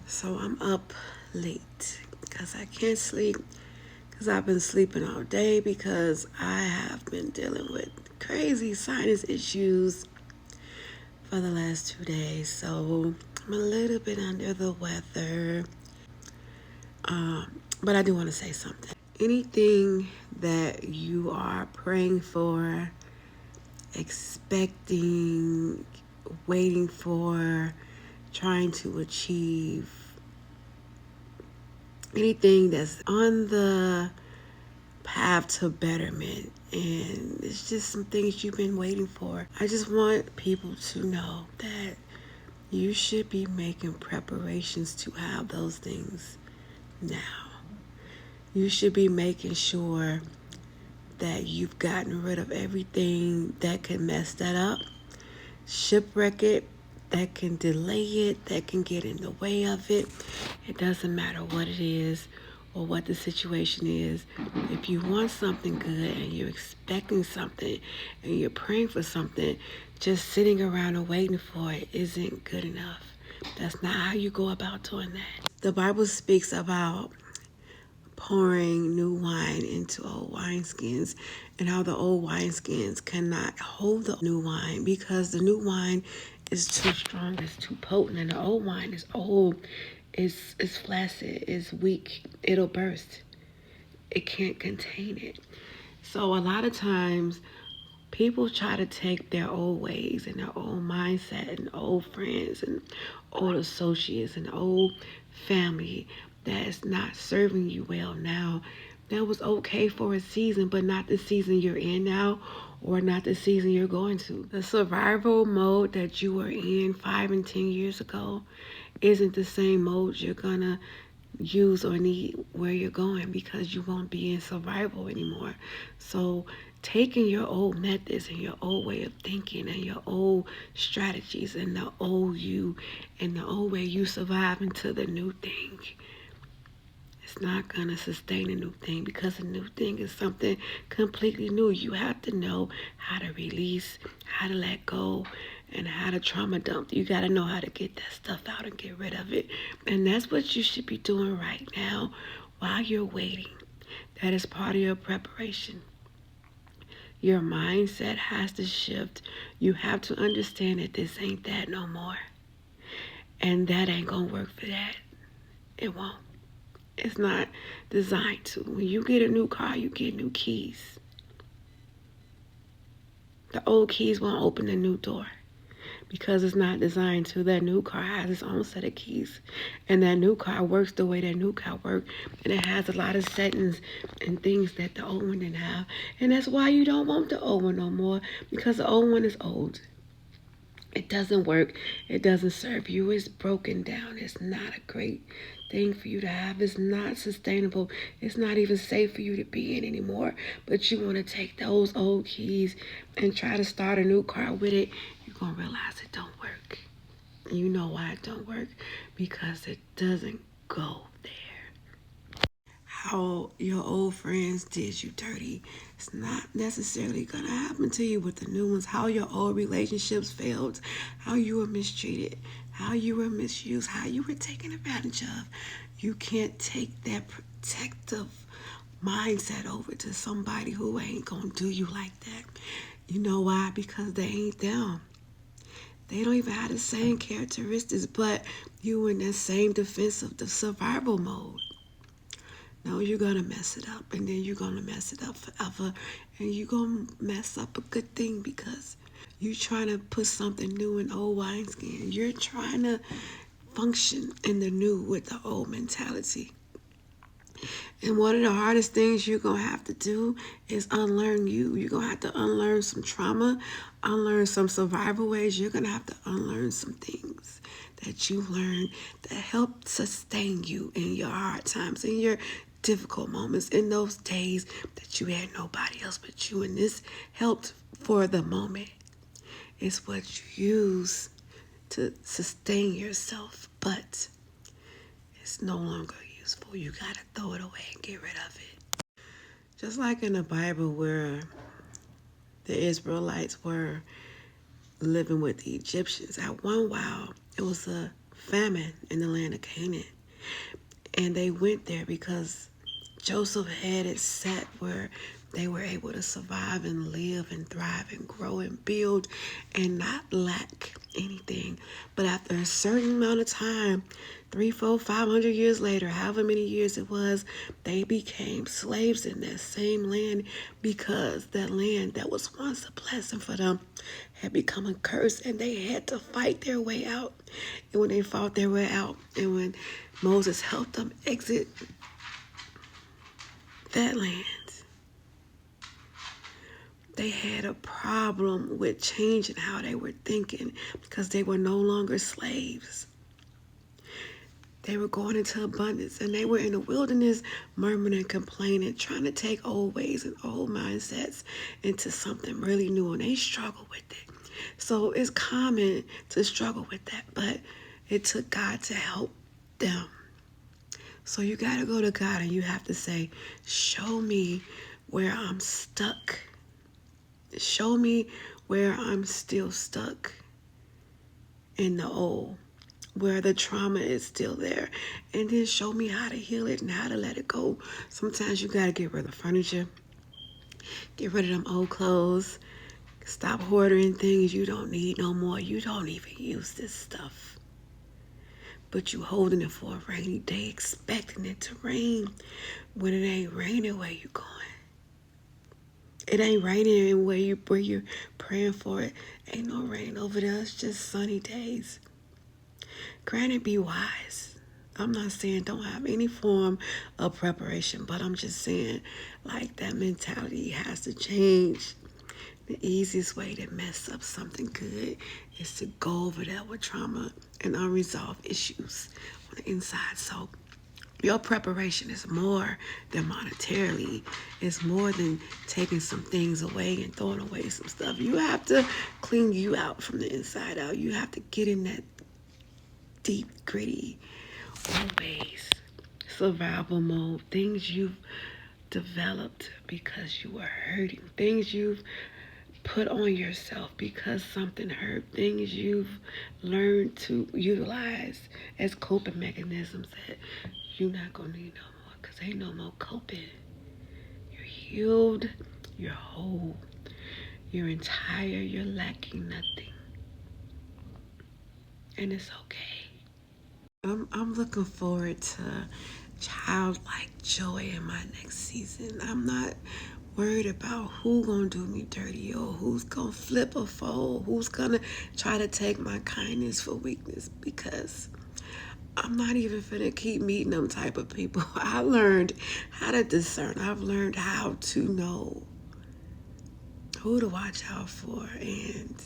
So I'm up late because I can't sleep because I've been sleeping all day because I have been dealing with crazy sinus issues for the last 2 days. So I'm a little bit under the weather. But I do want to say something. Anything that you are praying for, expecting, waiting for, trying to achieve, anything that's on the path to betterment, and it's just some things you've been waiting for. I just want people to know that you should be making preparations to have those things now. You should be making sure that you've gotten rid of everything that can mess that up, shipwreck it, that can delay it, that can get in the way of it. It doesn't matter what it is or what the situation is. If you want something good and you're expecting something and you're praying for something, just sitting around and waiting for it isn't good enough. That's not how you go about doing that. The Bible speaks about pouring new wine into old wineskins and how the old wineskins cannot hold the new wine because the new wine is too strong, it's too potent, and the old wine is old, it's flaccid, it's weak, it'll burst. It can't contain it. So a lot of times people try to take their old ways and their old mindset and old friends and old associates and old family that's not serving you well now. That was okay for a season, but not the season you're in now or not the season you're going to. The survival mode that you were in 5 and 10 years ago isn't the same mode you're gonna use or need where you're going because you won't be in survival anymore. So taking your old methods and your old way of thinking and your old strategies and the old you and the old way you survive into the new thing, it's not gonna sustain a new thing because a new thing is something completely new. You have to know how to release, how to let go, and how to trauma dump. You got to know how to get that stuff out and get rid of it. And that's what you should be doing right now while you're waiting. That is part of your preparation. Your mindset has to shift. You have to understand that this ain't that no more. And that ain't going to work for that. It won't. It's not designed to. When you get a new car, you get new keys. The old keys won't open the new door because it's not designed to. That new car has its own set of keys, and that new car works the way that new car works, and it has a lot of settings and things that the old one didn't have, and that's why you don't want the old one no more, because the old one is old. It doesn't work. It doesn't serve you. It's broken down. It's not a great thing for you to have. It's not sustainable. It's not even safe for you to be in anymore. But you want to take those old keys and try to start a new car with it. You're going to realize it don't work. And you know why it don't work? Because it doesn't go there. How your old friends did you dirty, it's not necessarily gonna happen to you with the new ones. How your old relationships failed, how you were mistreated, how you were misused, how you were taken advantage of. You can't take that protective mindset over to somebody who ain't gonna do you like that. You know why? Because they ain't them. They don't even have the same characteristics, but you in that same defensive, the survival mode. No, you're going to mess it up, and then you're going to mess it up forever, and you're going to mess up a good thing because you're trying to put something new in old wineskin. You're trying to function in the new with the old mentality. And one of the hardest things you're going to have to do is unlearn you. You're going to have to unlearn some trauma, unlearn some survival ways. You're going to have to unlearn some things that you learned that help sustain you in your hard times, in your difficult moments, in those days that you had nobody else but you. And this helped for the moment. It's what you use to sustain yourself, but it's no longer useful. You gotta throw it away and get rid of it. Just like in the Bible where the Israelites were living with the Egyptians. At one while, it was a famine in the land of Canaan. And they went there because Joseph had it set where they were able to survive and live and thrive and grow and build and not lack anything. But after a certain amount of time, 3, 4, 500 years later, however many years it was, they became slaves in that same land because that land that was once a blessing for them had become a curse, and they had to fight their way out. And when they fought their way out, and when Moses helped them exit that land, they had a problem with changing how they were thinking because they were no longer slaves. They were going into abundance, and they were in the wilderness murmuring and complaining, trying to take old ways and old mindsets into something really new, and they struggle with it. So it's common to struggle with that, but it took God to help them. So you got to go to God and you have to say, show me where I'm stuck. Show me where I'm still stuck in the old, where the trauma is still there, and then show me how to heal it and how to let it go. Sometimes you got to get rid of furniture, get rid of them old clothes, stop hoarding things you don't need no more. You don't even use this stuff, but you holding it for a rainy day, expecting it to rain when it ain't raining where you going. It ain't raining where you're praying for it. Ain't no rain over there. It's just sunny days. Granted, be wise. I'm not saying don't have any form of preparation, but I'm just saying, like, that mentality has to change. The easiest way to mess up something good is to go over that with trauma and unresolved issues on the inside. So your preparation is more than monetarily. It's more than taking some things away and throwing away some stuff. You have to clean you out from the inside out. You have to get in that deep, gritty, always survival mode. Things you've developed because you were hurting. Things you've put on yourself because something hurt. Things you've learned to utilize as coping mechanisms that you're not gonna need no more because ain't no more coping. You're healed, you're whole, you're entire, you're lacking nothing. And it's okay. I'm looking forward to childlike joy in my next season. I'm not worried about who gonna do me dirty or who's gonna flip or fold, who's gonna try to take my kindness for weakness, because I'm not even finna keep meeting them type of people. I learned how to discern. I've learned how to know who to watch out for and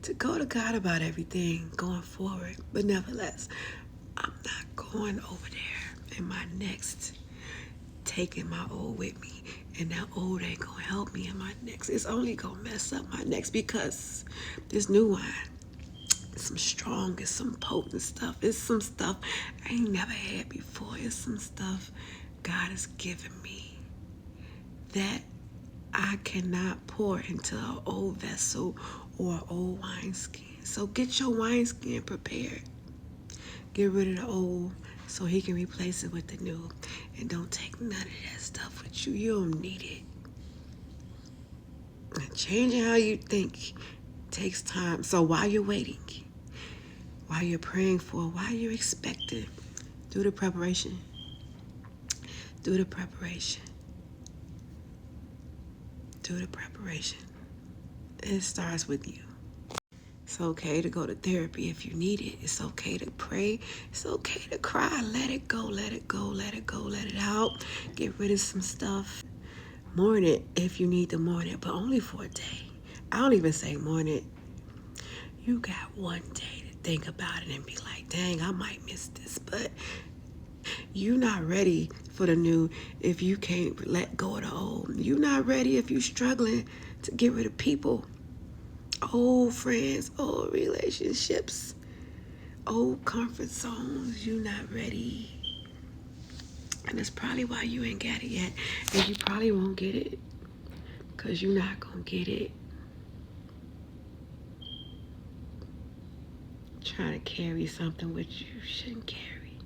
to go to God about everything going forward. But nevertheless, I'm not going over there in my next, taking my old with me, and that old ain't gonna help me in my next. It's only gonna mess up my next, because this new wine, it's some strong, it's some potent stuff. It's some stuff I ain't never had before. It's some stuff God has given me that I cannot pour into an old vessel or an old wineskin. So get your wineskin prepared. Get rid of the old so he can replace it with the new. And don't take none of that stuff with you. You don't need it. And changing how you think takes time. So while you're waiting, while you're praying for, while you're expecting, do the preparation. Do the preparation. Do the preparation. It starts with you. It's okay to go to therapy if you need it. It's okay to pray. It's okay to cry. Let it go, let it go, let it go, let it out. Get rid of some stuff. Mourn it if you need to mourn it, but only for a day. I don't even say mourn it. You got one day to think about it and be like, dang, I might miss this, but you're not ready for the new if you can't let go of the old. You're not ready if you're struggling to get rid of people. Old friends, old relationships, old comfort zones. You're not ready. And that's probably why you ain't got it yet. And you probably won't get it, because you're not going to get it trying to carry something which you shouldn't carry.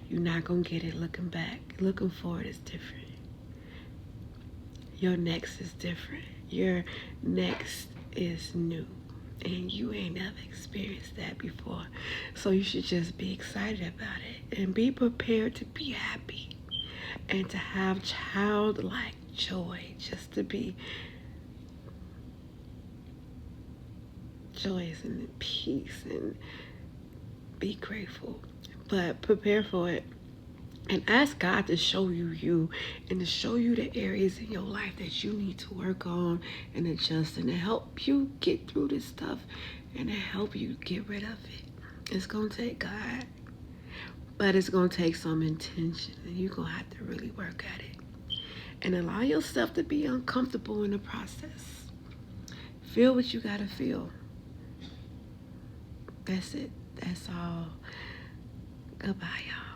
You're not going to get it looking back. Looking forward is different. Your next is different. Your next is new. And you ain't never experienced that before. So you should just be excited about it and be prepared to be happy and to have childlike joy, just to be joyous and at peace and be grateful. But prepare for it and ask God to show you and to show you the areas in your life that you need to work on and adjust and to help you get through this stuff and to help you get rid of it. It's going to take God, but it's going to take some intention, and you're going to have to really work at it and allow yourself to be uncomfortable in the process. Feel what you got to feel. That's it. That's all. Goodbye, y'all.